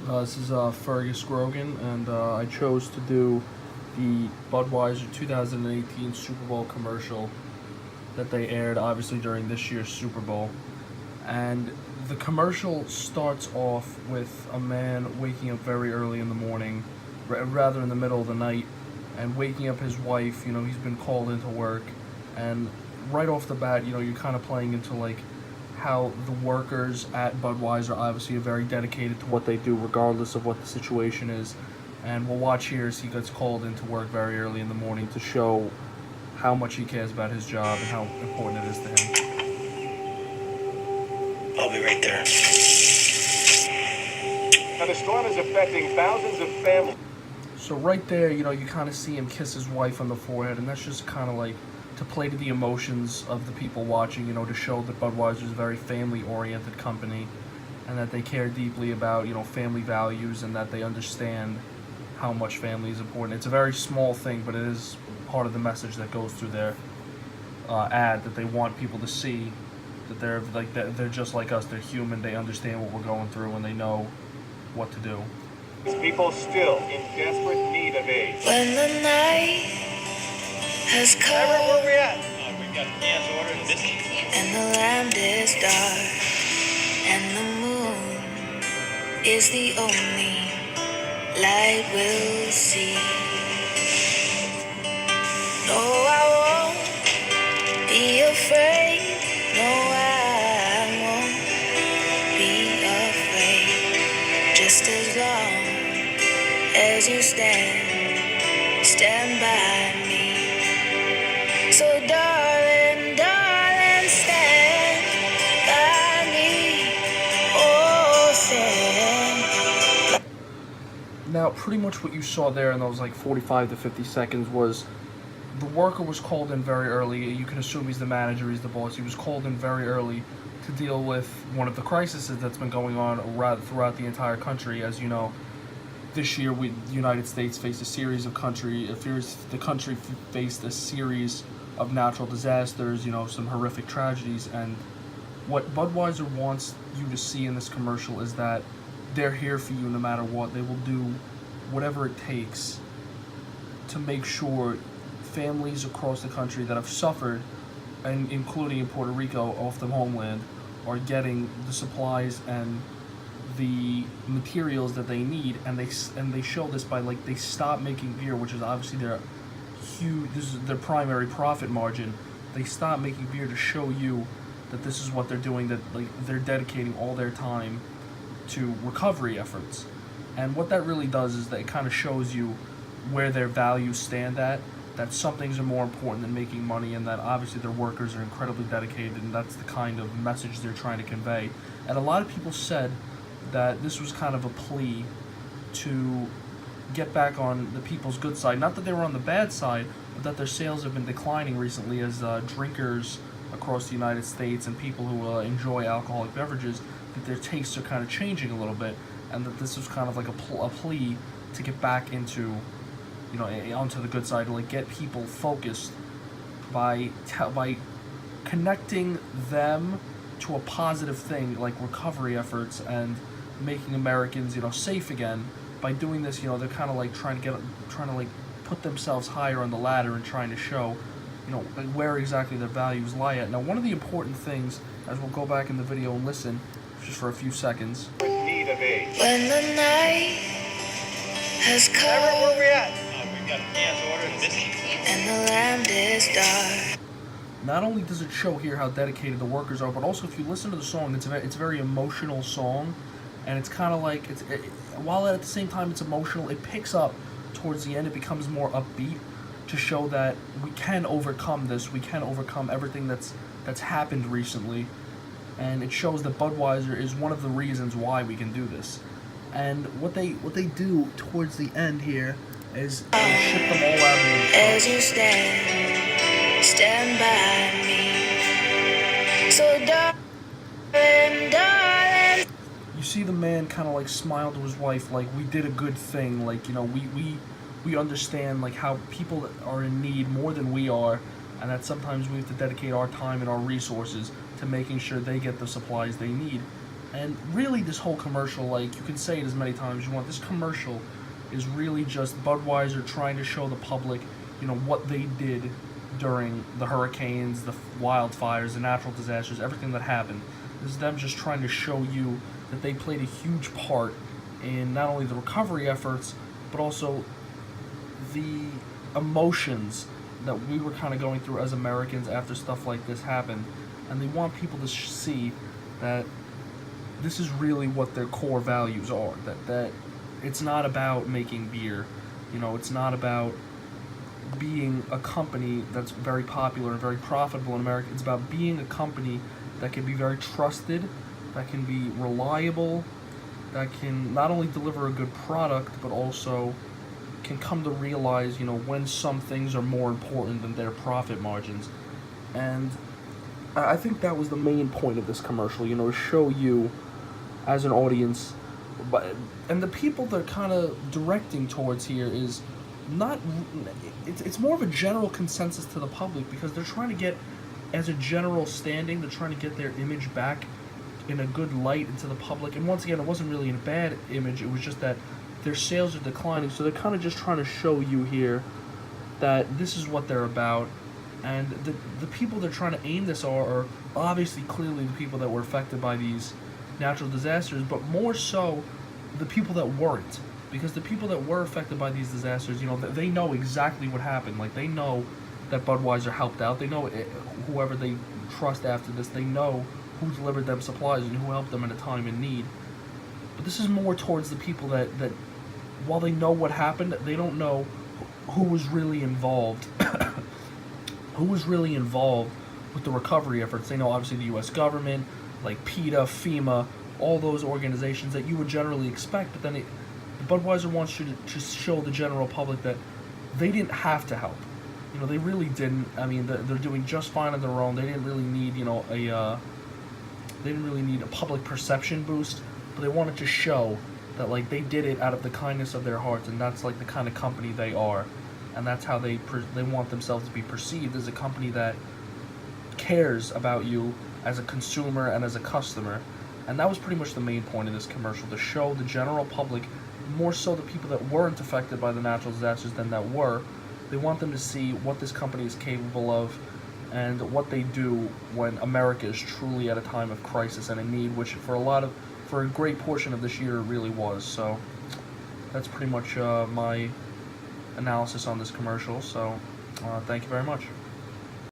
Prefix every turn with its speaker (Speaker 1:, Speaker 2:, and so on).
Speaker 1: This is Fergus Grogan, and I chose to do the Budweiser 2018 Super Bowl commercial that they aired, obviously, during this year's Super Bowl. And the commercial starts off with a man waking up very early in the morning, rather in the middle of the night, and waking up his wife. You know, he's been called into work, and right off the bat, you know, you're kind of playing into like how the workers at Budweiser obviously are very dedicated to what they do, regardless of what the situation is. And we'll watch here as he gets called into work very early in the morning to show how much he cares about his job and how important it is to him.
Speaker 2: I'll be right there.
Speaker 3: Now the storm is affecting thousands of families.
Speaker 1: So right there, you know, you kind of see him kiss his wife on the forehead, and that's just kind of like to play to the emotions of the people watching, you know, to show that Budweiser is a very family-oriented company and that they care deeply about, you know, family values and that they understand how much family is important. It's a very small thing, but it is part of the message that goes through their ad, that they want people to see that they're just like us. They're human. They understand what we're going through, and they know what to do.
Speaker 3: People still in desperate need of aid.
Speaker 4: When the night has come,
Speaker 3: Where we at?
Speaker 2: We've got cans ordered this.
Speaker 4: and the land is dark, and the moon is the only light we'll see. No, I won't be afraid. No, I won't be afraid. Just as long as you stand by me. So darling, darling, stand by me. Oh, stand.
Speaker 1: Now, pretty much what you saw there in those like 45 to 50 seconds was the worker was called in very early. You can assume he's the manager, he's the boss. He was called in very early to deal with one of the crises that's been going on throughout the entire country. As you know, this year the United States faced the country faced a series of natural disasters, you know, some horrific tragedies. And what Budweiser wants you to see in this commercial is that they're here for you no matter what. They will do whatever it takes to make sure families across the country that have suffered, and including in Puerto Rico off the homeland, are getting the supplies and the materials that they need. And they show this by, like, they stop making beer, which is obviously this is their primary profit margin. They stop making beer to show you that this is what they're doing, that like they're dedicating all their time to recovery efforts. And what that really does is that it kind of shows you where their values stand at, that some things are more important than making money, and that obviously their workers are incredibly dedicated, and that's the kind of message they're trying to convey. And a lot of people said that this was kind of a plea to get back on the people's good side. Not that they were on the bad side, but that their sales have been declining recently as drinkers across the United States and people who enjoy alcoholic beverages, that their tastes are kind of changing a little bit, and that this was kind of like a plea to get back into, you know, onto the good side, to like get people focused by connecting them to a positive thing like recovery efforts and making Americans, you know, safe again. By doing this, you know, they're kind of like trying to like put themselves higher on the ladder and trying to show, you know, where exactly their values lie at. Now, one of the important things, as we'll go back in the video and listen just for a few seconds.
Speaker 3: Need of aid.
Speaker 4: When the night has come,
Speaker 3: Where we at?
Speaker 2: We've got cans ordered this.
Speaker 4: and the land is dark.
Speaker 1: Not only does it show here how dedicated the workers are, but also if you listen to the song, it's a very emotional song, and it's kind of like while at the same time it's emotional, it picks up towards the end. It becomes more upbeat to show that we can overcome this. We can overcome everything that's happened recently, and it shows that Budweiser is one of the reasons why we can do this. And what they do towards the end here is they ship them all out of the
Speaker 4: As you stand by me. So darling, darling.
Speaker 1: You see the man kind of like smile to his wife, like, we did a good thing, like, you know, we understand like how people are in need more than we are, and that sometimes we have to dedicate our time and our resources to making sure they get the supplies they need. And really, this whole commercial, like, you can say it as many times as you want, this commercial is really just Budweiser trying to show the public, what they did during the hurricanes, the wildfires, the natural disasters, everything that happened. This is them just trying to show you that they played a huge part in not only the recovery efforts, but also the emotions that we were kind of going through as Americans after stuff like this happened. And they want people to see that this is really what their core values are. That it's not about making beer. It's not about being a company that's very popular and very profitable in America. It's about being a company that can be very trusted, that can be reliable, that can not only deliver a good product, but also can come to realize, when some things are more important than their profit margins. And I think that was the main point of this commercial, to show you as an audience. And the people they're kind of directing towards here is not, it's more of a general consensus to the public, because they're trying to get, as a general standing, they're trying to get their image back in a good light into the public. And once again, it wasn't really in a bad image, it was just that their sales are declining, so they're kind of just trying to show you here that this is what they're about. And the people they're trying to aim this are obviously clearly the people that were affected by these natural disasters, but more so the people that weren't. Because the people that were affected by these disasters, they know exactly what happened. Like, they know that Budweiser helped out. They know whoever they trust after this, they know who delivered them supplies and who helped them in a time in need. But this is more towards the people that while they know what happened, they don't know who was really involved. Who was really involved with the recovery efforts. They know, obviously, the U.S. government, like PETA, FEMA, all those organizations that you would generally expect, but then Budweiser wants you to just show the general public that they didn't have to help. They really didn't. I mean, they're doing just fine on their own. They didn't really need, they didn't really need a public perception boost, but they wanted to show that, like, they did it out of the kindness of their hearts, and that's, like, the kind of company they are. And that's how they want themselves to be perceived, as a company that cares about you as a consumer and as a customer. And that was pretty much the main point of this commercial, to show the general public, more so the people that weren't affected by the natural disasters than that were. They want them to see what this company is capable of and what they do when America is truly at a time of crisis and in need, which for a great portion of this year it really was. So that's pretty much my analysis on this commercial. So thank you very much.